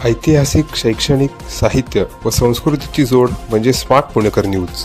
ऐतिहासिक, शैक्षणिक, साहित्य व संस्कृतीची जोड म्हणजे smart Punekar news.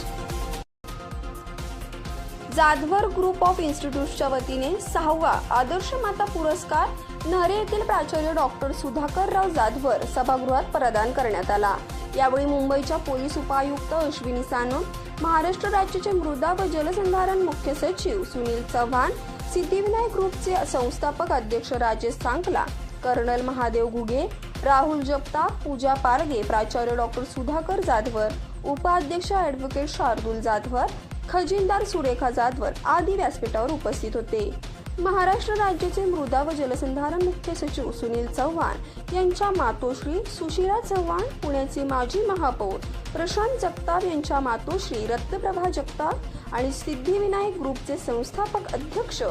Jadhavar group of इन्स्टिट्यूटच्या वतीने 6वा आदर्श माता पुरस्कार नहरे येथील प्राचार्य डॉक्टर सुधाकरराव जाधवर सभागृहात प्रदान करण्यात आला. यावेळी मुंबईच्या पोलीस उपायुक्त अश्विनी सानप, महाराष्ट्र राज्याचे मृदा व जलसंधारण मुख्य सचिव सुनील चव्हाण, सिद्धिविनायक ग्रुपचे संस्थापक अध्यक्ष राजेश सांकला, कर्नल महादेव घुगे, राहुल जगताप, पूजा पारगे, प्राचार्य डॉक्टर सुधाकर जाधवर, उपाध्यक्ष ॲडव्होकेट शार्दूल जाधवर, खजिनदार सुरेखा जाधवर आदी व्यासपीठावर उपस्थित होते. महाराष्ट्र राज्याचे मृदा व जलसंधारण मुख्य सचिव सुनील चव्हाण यांच्या मातोश्री सुशिला चव्हाण, पुण्याचे माजी महापौर प्रशांत जगताप यांच्या मातोश्री रत्नप्रभा जगताप आणि सिद्धिविनायक ग्रुपचे संस्थापक अध्यक्ष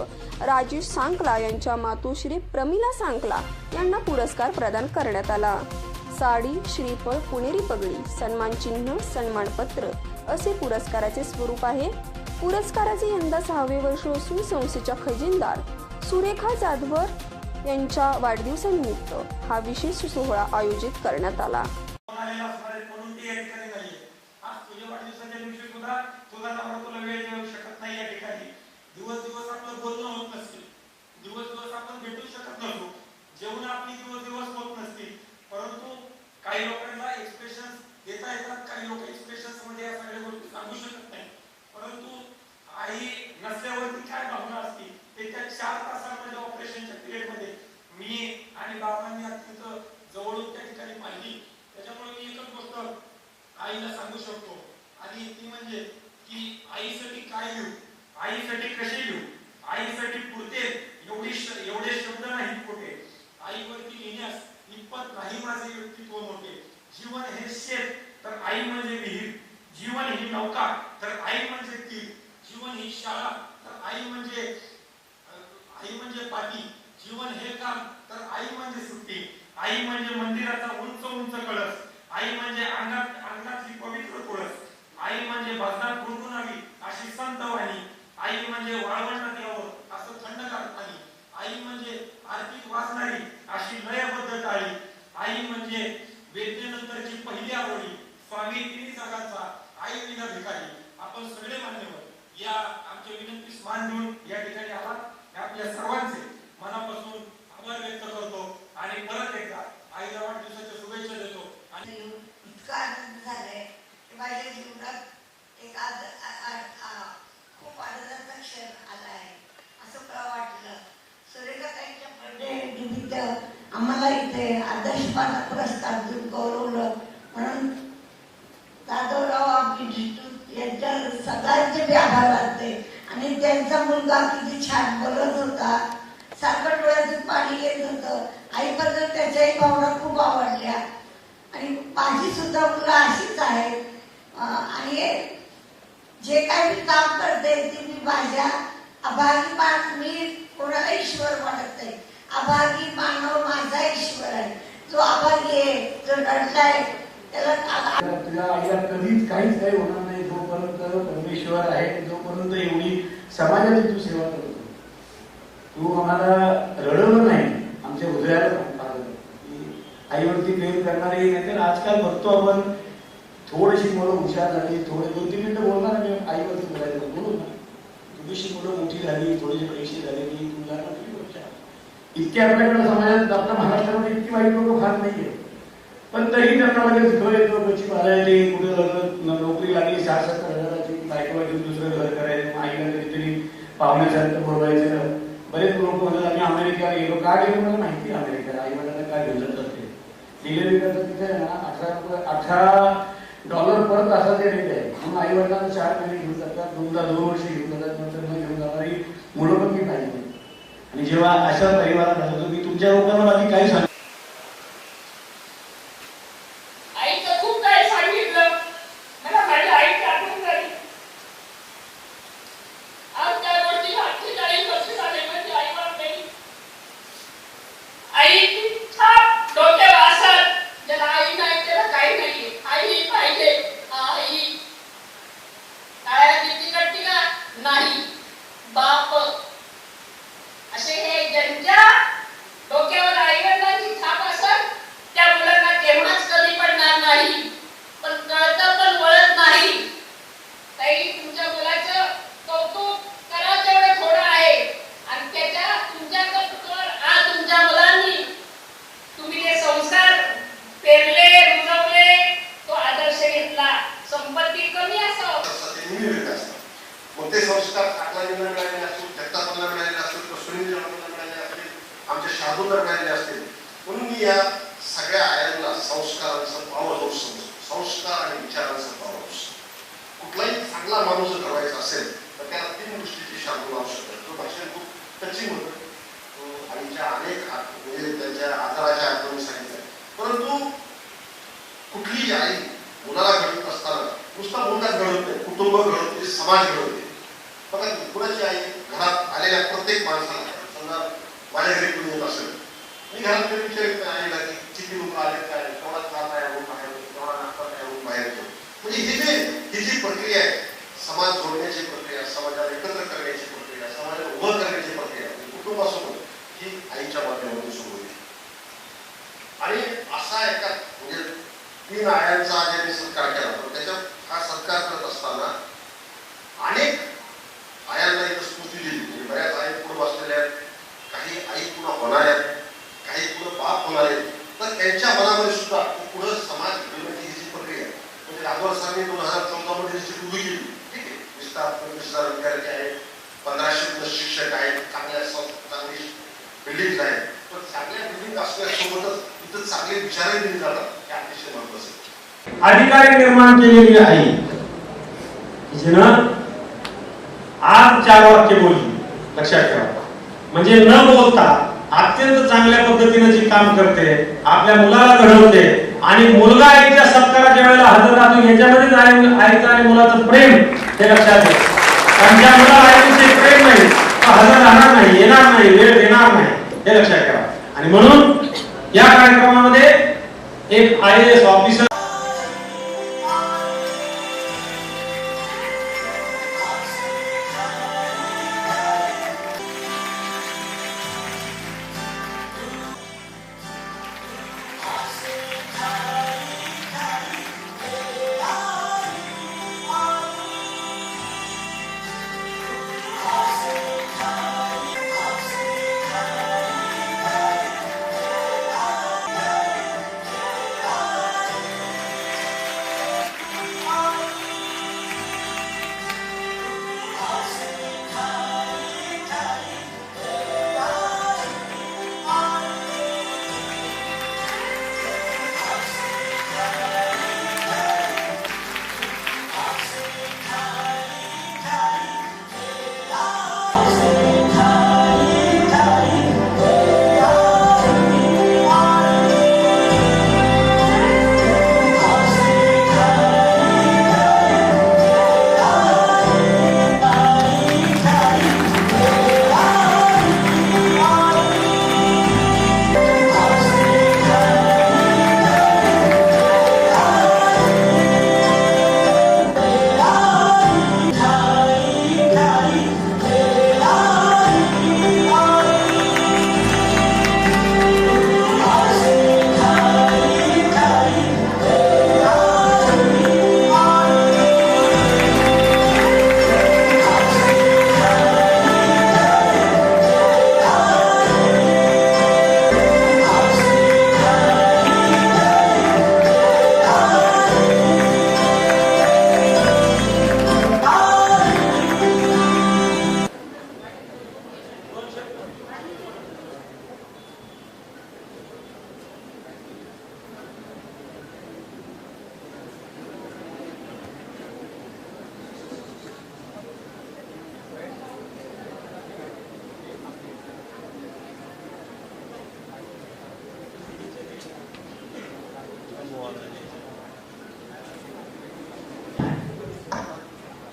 राजेश सांकला यांच्या मातोश्री प्रमिला सांकला यांना पुरस्कार प्रदान करण्यात आला. साडी, श्रीफळ, पुणेरी पगडी, सन्मान चिन्ह, सन्मानपत्र असे पुरस्काराचे स्वरूप आहे. पुरस्काराचे यंदा 6वे वर्ष असून संस्थेच्या खजिनदार सुरेखा जाधवर यांच्या वाढदिवसानिमित्त हा विशेष सोहळा आयोजित करण्यात आला. काही लोकांना एक्सप्रेशन देता येतात, काही लोक एक्सप्रेशन्स मध्ये या सगळ्या गोष्टी सांगू शकत नाही. परंतु आई नसल्यावरती काय भावना असते ते त्या 4 तासांमध्ये ऑपरेशनच्या पिरियड मध्ये मी आणि बाबांनी तिथं जवळून त्या ठिकाणी पाहिली. त्याच्यामुळे मी एकच गोष्ट आईला सांगू शकतो आणि ती म्हणजे की आईसाठी काय लिहू, आईसाठी कसे लिहू, आईसाठी पुरते एवढे शब्द नाहीत कुठे. आईवरती लिहिण्यास इतपत नाही माझे व्यक्तित्व मोठे. जीवन हे शेत तर आई म्हणजे विहीर, जीवन ही नौका तर आई म्हणजे ती, जीवन ही शाळा तर आई म्हणजे पाठी, जीवन हे काम तर आई म्हणजे सुट्टी, आई म्हणजे मंदिराचा उंच उंच कळस, आई म्हणजे अंगणातली पवित्र तुळस, आई म्हणजे भजनात गुणगुणावी अशी संत वाणी, आई म्हणजे वाळवंटात यावं असं थंडगार पाणी, आई म्हणजे आरतीत वाजणारी अशी लयबद्ध टाळी, आई म्हणजे वेदनेनंतरची पहिली आवडी, स्वामी तिन्ही जगाचा, आई विना भिकारी. आपण सगळे मान्यवर या आमच्या विनंतीस मान देऊन या ठिकाणी आलात. आपल्या सर्वांचे मनापासून आभार व्यक्त करतो आणि परत एकदा आईला वाढदिवसाच्या शुभेच्छा देतो. आणि इतका आनंद झालाय की माझ्या जीवनात एक खूप आनंदाचा क्षण आला आहे असं मला वाटलं. सुरेखाताईंच्या बर्थडे निमित्त आम्हाला इथे आदर्श माता पुरस्कार देऊन गौरवलं म्हणून जाधवराव इन्स्टिट्यूट यांच्या सगळ्यांचे मी आभार मानते. आणि त्यांचा मुलगा किती छान बोलत होता, सारखं डोळ्यातून पाणी येत होतं. आईबद्दल त्याच्याही भावना खूप आवडल्या आणि माझी सुद्धा मुलं अशीच आहेत. आणि जे काही मी काम करते ते मी माझ्या अभागी मी कोणाला ईश्वर म्हणत नाही. अभागी मानव माझा ईश्वर आहे. जो अभागी आहे, जो रडलाय त्याला तुझ्या आईला कधीच काहीच काही होणार नाही जोपर्यंत परमेश्वर आहे, जोपर्यंत एवढी समाजाची तू सेवा करतो. तू आम्हाला रडवलं नाही, आमच्या हृदयाला सांगतो आईवरती प्रेम करणारे. नाहीतर आजकाल बघतो आपण थोडीशी मुलं हुशार झाली, थोडे 2-3 मिनिटं बोलणार नाही आईवरती बोलायचं, बोलू ना. थोडीशी मुलं मोठी झाली, थोडीशी परीक्षे झाली की तुला इतके आपल्याकडे समाजात आपल्या महाराष्ट्रामध्ये इतकी वाईट लोक फार नाहीये. पण तरी त्यांना लगेच घर येतो, कशी बाळायची, कुठे नोकरी लागली 60-70 हजाराची, बायकोला घेऊन दुसरं घर करायचं, आईला कधीतरी पाहुण्यासारखं बोलवायचं. बरेच लोक म्हणतात आम्ही अमेरिकेला गेलो. का गेलो मला माहिती आहे अमेरिकेला आई वडिलांना काय घेऊन जातात ते. डिलिव्हरी करतात तिथे ना $18 पर तासाचे रेट आहे. म्हणून आई वडिलांना 4 महिने घेऊन जातात, 2 वर्ष घेऊन जातात, नंतर न घेऊन जाणारी मुलं पण मी पाहिजे. आणि जेव्हा अशा परिवारात राहतो मी तुमच्या लोकांना बाकी काही सांग नाही बाप असे हे ज्यांच्या डोक्यावर आई वडिलांची सगळ्या आयांना संस्कारांचा पॉवर हाऊस समजतो, संस्कार आणि विचारांचा पॉवर हाऊस. कुठलाही चांगला माणूस घडवायचा असेल तर त्याला 3 गोष्टीची शांती आवश्यक आहे. तो भाषण खूप टचिंग होतं. आईच्या अनेक हात म्हणजे त्यांच्या आजाराच्या आठवणी सांगितल्या. परंतु कुठलीही आई मुलाला घडवत असताना नुसता मुलगा घडवत नाही, कुटुंब घडवते, समाज घडवते. बघा कुणाची आई घरात आलेल्या प्रत्येक माणसाला, समजा माझ्या घरी कुणी येत असेल, मी घरात तरी विचारित नाही आईला की किती लोक आले, काय केवढा त्रास आहे, बाहेर केवढा नाश्ता आहे, बाहेर येतो. म्हणजे ही जी प्रक्रिया आहे, समाज जोडण्याची प्रक्रिया, समाजाला एकत्र करण्याची प्रक्रिया, समाजाला उभं करण्याची प्रक्रिया कुटुंबासोबत ही आईच्या माध्यमातून सुरू होती. आणि असा एका म्हणजे 3 आयांचा ज्यांनी सत्कार केला, पण त्याच्यात हा सत्कार करत असताना अनेक आयांना इथं स्फूर्ती दिली. म्हणजे बऱ्याच आई पुढे बसलेल्या आहेत, काही आई पुन्हा होणार आहेत, काही पुढे बाप होणार आहेत. तर त्यांच्या मनामध्ये सुद्धा पुढे समाज घडवण्याची ही जी प्रक्रिया म्हणजे राघव सरांनी 2014 मध्ये जी उभी केली, ठीक आहे, 20,000 विद्यार्थी आहेत, 1500 शिक्षक आहेत, चांगली बिल्डिंग आहेत. पण चांगल्या बिल्डिंग असल्यासोबतच इथं चांगले विचारही दिले जातात, हे अतिशय महत्वाचं आहे. अधिकारी निर्माण केलेली आई जिनं आज 4 वाक्य बोलली, लक्षात ठेवा. म्हणजे न बोलता अत्यंत चांगल्या पद्धतीने जी काम करते, आपल्या मुलाला घडवते आणि मुलगा आईच्या सत्काराच्या वेळेला हजर राहतो. याच्यामध्येच आईचं आणि मुलाचं प्रेम हे लक्षात घ्या. कारण ज्या मुलाला आईविषयी प्रेम नाही तो हजर राहणार नाही, येणार नाही, वेळ देणार नाही, हे लक्षात ठेवा. आणि म्हणून या कार्यक्रमामध्ये एक IAS ऑफिसर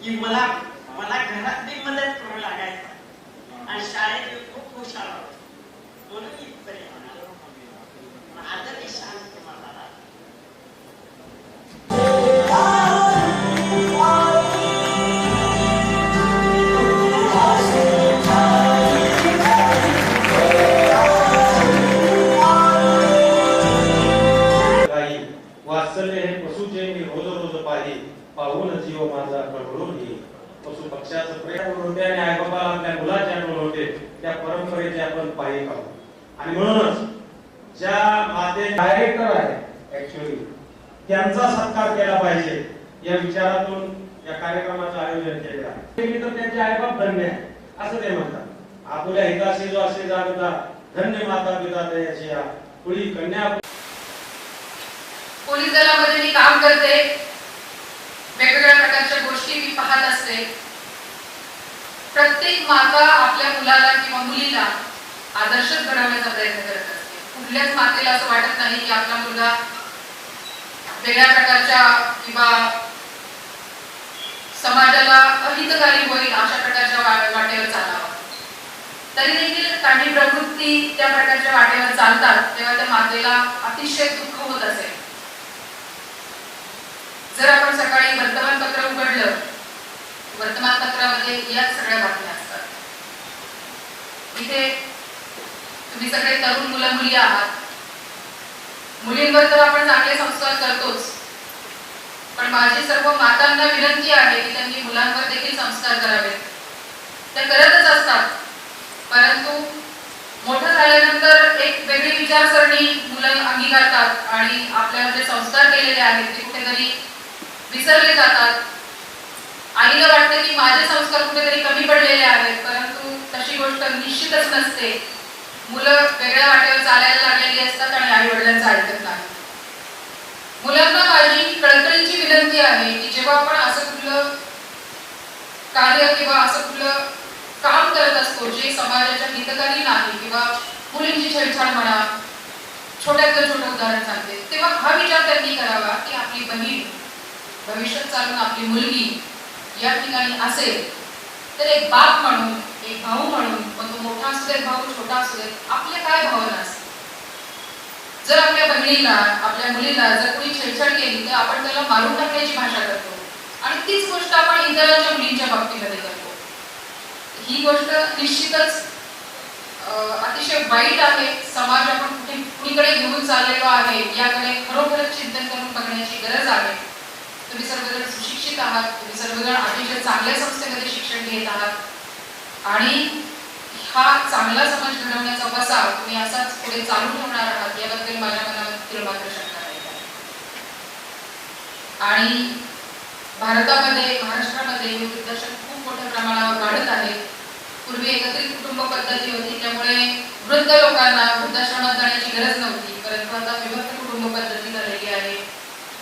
की मला घरातली मदत करू लागायचं आणि शाळेत खूप हुशार होतो म्हणून इथपर्यंत आदर शांत मला वात्सल्य हे पशुचे मी रोज रोज पाही पाहून जीव माझा कळवळून येईल. पशु पक्षाचं प्रेम होते आणि आईबापाला आपल्या मुलाचे आठवण होते, त्या परंपरेचे आपण पायी पाहू. आणि म्हणूनच ज्या माते डायरेक्टर आहे ऍक्च्युअली त्यांचा सत्कार केला पाहिजे या विचारातून या कार्यक्रमाचं आयोजन केलेलं आहे. तर त्यांचे आईबाप धन्य आहे असं ते म्हणतात. आपल्या हिताशी जो असे जागता धन्य माता पिता दयाची पुढी कन्या पोलीस दलामध्ये मी काम करते, वेगवेगळ्या प्रकारच्या गोष्टी मी पाहत असते. प्रत्येक माता आपल्या मुलाला किंवा मुलीला आदर्शच घडवण्याचा प्रयत्न करत असते. कुठल्याच मातेला असं वाटत नाही की आपला मुलगा वेगळ्या प्रकारच्या किंवा समाजाला अहितकारी होईल अशा प्रकारच्या वाटेवर चालावा. तरी देखील काही प्रवृत्ती त्या प्रकारच्या वाटेवर चालतात तेव्हा त्या मातेला अतिशय दुःख होत असेल. जर आपण सकाळी वर्तमानपत्र उघडलं, वर्तमानपत्रामध्ये याच सगळ्या बातम्या असतात. इथे तुम्ही सगळे तरुण मुलं मुली आहात. मुलींवर तर आपण चांगले संस्कार करतोच, पण माझी सर्व मातांना विनंती आहे की त्यांनी मुलांवर देखील संस्कार करावेत. त्या करतच असतात, परंतु मोठं झाल्यानंतर एक वेगळी विचारसरणी मुलं अंगीकारतात आणि आपल्याला जे संस्कार केलेले आहेत ते कुठेतरी विसरले जातात. आईला वाटतं की माझे संस्कार कुठेतरी कमी पडलेले आहेत, परंतु तशी गोष्ट निश्चितच नसते. मुलं वेगळ्या वाटेवर चालायला लागलेली असतात आणि आई वडिलांचं ऐकत नाही. मुलांना माझी कळकळीची विनंती आहे की जेव्हा आपण असं कुठलं कार्य किंवा असं कुठलं काम करत असतो जे समाजाच्या हितकारी नाही किंवा मुलींची छेडछाड म्हणा, छोट्यातलं छोटं उदाहरण सांगते, तेव्हा हा विचार त्यांनी करावा की आपली बहीण भविष्यात चालून आपली मुलगी या ठिकाणी असेल तर एक बाप म्हणून, एक भाऊ म्हणून, मग तो मोठा असू देत भाऊ छोटा असू देत, आपल्या काय भावना असतात. जर आपल्या बहिणीला आपल्या मुलीला जर कोणी छेडछाड केली तर आपण त्याला मारून टाकण्याची भाषा करतो आणि तीच गोष्ट आपण इतरांच्या मुलींच्या बाबतीमध्ये करतो. ही गोष्ट निश्चितच अतिशय वाईट आहे. समाज आपण कुणीकडे घेऊन चाललेलो आहे याकडे खरोखरच चिंतन करून बघण्याची गरज आहे. तुम्ही सर्वजण सुशिक्षित आहात, तुम्ही सर्वजण अतिशय चांगल्या संस्थेमध्ये शिक्षण घेत आहात आणि हा चांगला समाज घडवण्याचा वसा तुम्ही असाच पुढे चालू ठेवणार आहात याबद्दल माझ्या मनात मात्र शंका नाही. आणि भारतामध्ये, महाराष्ट्रामध्ये वृद्धाश्रम खूप मोठ्या प्रमाणावर वाढत आहे. पूर्वी एकत्रित कुटुंब पद्धती होती, त्यामुळे वृद्ध लोकांना वृद्धाश्रमात जाण्याची गरज नव्हती, परंतु आता विभक्त कुटुंब पद्धती झालेली आहे.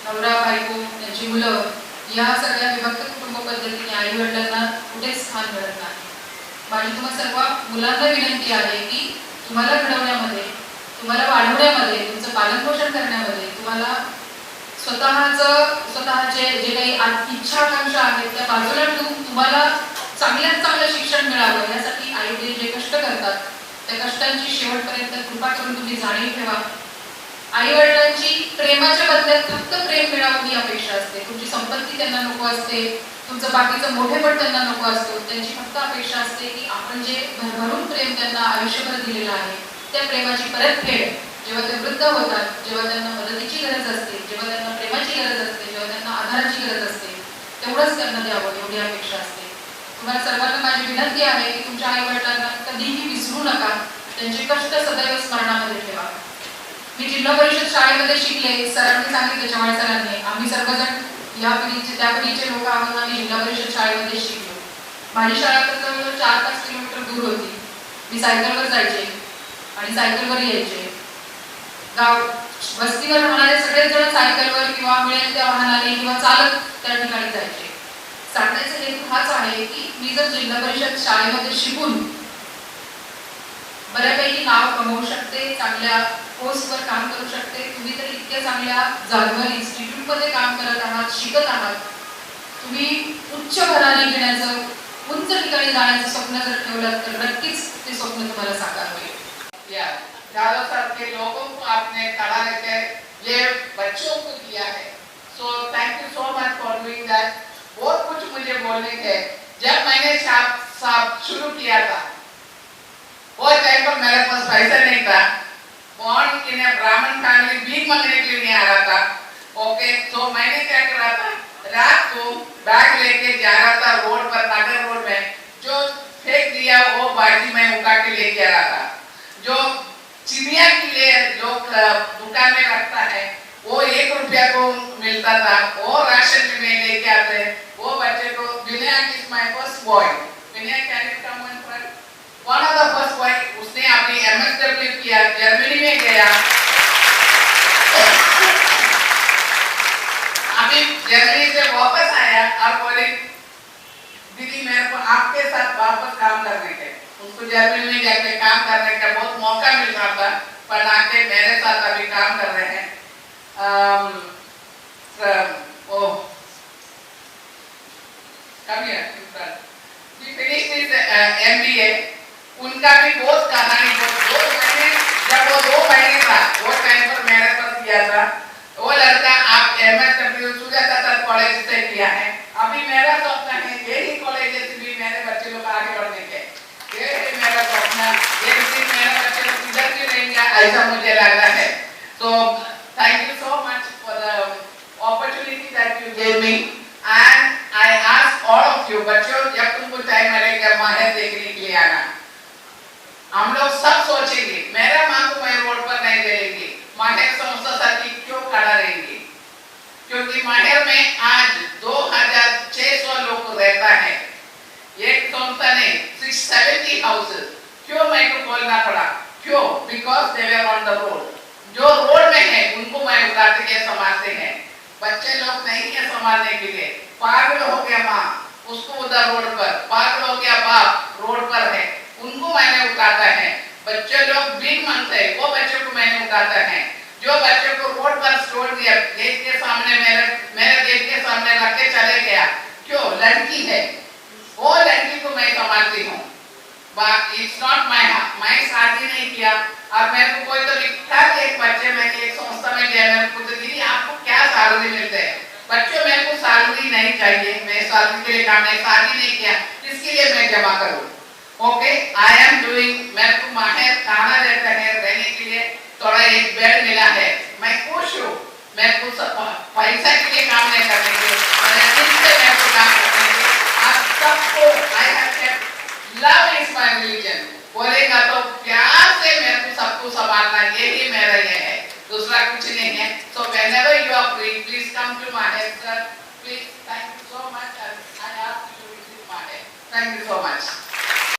नवरा बायको त्यांची मुलं या सगळ्या विभक्त कुटुंब पद्धतीने आई वडिलांना कुठेच स्थान मिळत नाही. माझी तुम्हा सर्व मुलांना विनंती आहे की तुम्हाला घडवण्यामध्ये, तुम्हाला वाढवण्यामध्ये, तुमचं पालनपोषण करण्यामध्ये तुम्हाला स्वतःचे जे काही इच्छा आकांक्षा आहेत त्या बाजूला ठेवून तुम्हाला चांगल्यात चांगलं शिक्षण मिळावं यासाठी आई वडील जे कष्ट करतात त्या कष्टांची शेवटपर्यंत कृपा करून तुम्ही जाणीव ठेवा. आई वडिलांची प्रेमाच्या बदल्यात फक्त प्रेम मिळावं ही अपेक्षा असते. तुमची संपत्ती त्यांना नको असते, तुमचं बाकीचं मोठेपण त्यांना नको असतो. त्यांची फक्त अपेक्षा असते की आपण जे भरभरून प्रेम त्यांना आयुष्यभर दिलेलं आहे त्या प्रेमाची परतफेड जेव्हा ते वृद्ध होतात, जेव्हा त्यांना मदतीची गरज असते, जेव्हा त्यांना प्रेमाची गरज असते, जेव्हा त्यांना आधाराची गरज असते, तेवढंच त्यांना द्यावं एवढी अपेक्षा असते. तुम्हाला सर्वांना माझी विनंती आहे की तुमच्या आई वडिलांना कधीही विसरू नका, त्यांचे कष्ट सदैव स्मरणामध्ये ठेवा. मी जिल्हा परिषद शाळेमध्ये शिकले, सरांनी सांगितले, चव्हाण सरांनी, आम्ही सर्वजण या पिढीचे त्या पिढीचे लोक आहोत. आम्ही जिल्हा परिषद शाळेमध्ये शिकलो. माझी शाळा तर जवळजवळ 4-5 किलोमीटर दूर होती. मी सायकलवर जायचे आणि सायकलवर यायचे. गाव वस्तीवर राहणारे सगळेच जण सायकलवर किंवा मिळेल त्या वाहनाने किंवा चालत त्या ठिकाणी जायचे. सांगण्याचा हेतू हाच आहे की मी जर जिल्हा परिषद शाळेमध्ये शिकून बऱ्यापैकी नाव कमवू शकते, चांगल्या पोस्टवर काम करू शकते. तुम्ही तर इतक्या चांगल्या जागेवर इन्स्टिट्यूटमध्ये काम करत आहात, शिकत आहात. तुम्ही उच्च भरारी घेण्याचं, उंच ठिकाणी जाण्याचं स्वप्न जर ठेवलं तर नक्कीच ते स्वप्न तुम्हाला साकार होईल. चारों साल के लोगों को आपने खड़ा रहकर ये बच्चों को दिया है, so thank you so much for doing that. बहुत कुछ मुझे बोलने थे. जब मैंने साहब शुरू किया था वो टाइम पर मेरे पास पैसा नहीं था. बॉर्न इन ए ब्राह्मण फैमिली, भीख मांगने के लिए नहीं आ रहा था. ओके, तो मैंने क्या करा था, रात को बैग लेके जा रहा था रोड पर, नगर रोड में. जो फेंक दिया वो बाजी में उठा के लेके आ रहा था. जो चिड़िया के लिए लोग दुकान में रखता है वो 1 रुपया को मिलता था, वो राशन में लेके आते. वो बच्चे को Vinay is my first boy. Vinay can you come in front. One of the first boy, उसने अपनी MSW किया, जर्मनी में गया. वापस आया और बोले दीदी मेरे को आपके साथ वापस काम करने के, उसको जर्मनी में जाके काम करने का बहुत मौका मिल रहा था, पर आके मेरे साथ अभी काम कर रहे हैं। come here in front. He finished his MBA. उनका भी बहुत कहानी, दो महीने जब वो 2 महीने था वो टाइम पर मेरे पास किया था। वो लड़का आप MSW सुजाता दत्त कॉलेज से किया है। अभी मेरा स्वप्न है यही कॉलेज से भी मेरे बच्चे लोग आगे बढ़ने के, ये है मेरा स्वप्न। ये दिन मेरे बच्चे लोग इधर भी रहेंगे ऐसा मुझे लग रहा है। So thank you so much for the opportunity that you gave me and I ask all of you बच्चों जब तुमको टाइम मिलेगा माहिर देखने के लिए आना। हम लोग सब सोचेंगे मेरा माँ को मैं रोड पर नहीं देंगे, माहिर संस्था साथी क्यों खड़ा रहेंगे, क्योंकि माहिर में आज 2600 लोग रहता है। एक संस्था ने 670 हाउसेस, क्यों मैं को बोलना पड़ा, क्यों? Because they were on the road. जो रोड में है उनको मैं उठा के संभालते हैं, बच्चे लोग नहीं है संभालने के लिए। पागल हो गया माँ उसको उधर रोड पर, पागल हो गया बाप रोड पर है, उनको मैंने उठाता है। बच्चे लोग भीख मांगते हैं वो बच्चों को मैंने उठाता है। जो बच्चों को रोड पर छोड़ दिया गेट के सामने, मेरे गेट के सामने रख के चले गया, क्यों? लड़की है, वो लड़की को मैं संभालती हूँ। इट्स नॉट मैं शादी नहीं किया और मेरे को कोई तो लिखा एक बच्चे में एक संस्था में गया, मेरे को दीदी आपको क्या सैलरी मिलते हैं? बच्चों मेरे को सैलरी नहीं चाहिए, मैं सैलरी के लिए काम नहीं, शादी नहीं किया, इसके लिए मैं जमा करूँ। ओके आई एम डूइंग, मेरे को माहिर खाना देता है रहने के लिए, थोड़ा एक बेड मिला है, मैं खुश हूँ। मेरे को पैसा के लिए काम नहीं करने के, मेरे को काम करने के। आप सबको I have kept love is my religion बोलेगा तो प्यार से मेरे को सबको संभालना, यही मेरा ये है, दूसरा कुछ नहीं है। So whenever you are free please come to Mahir sir, please. Thank you so much. I ask you to visit Mahir. Thank you so much.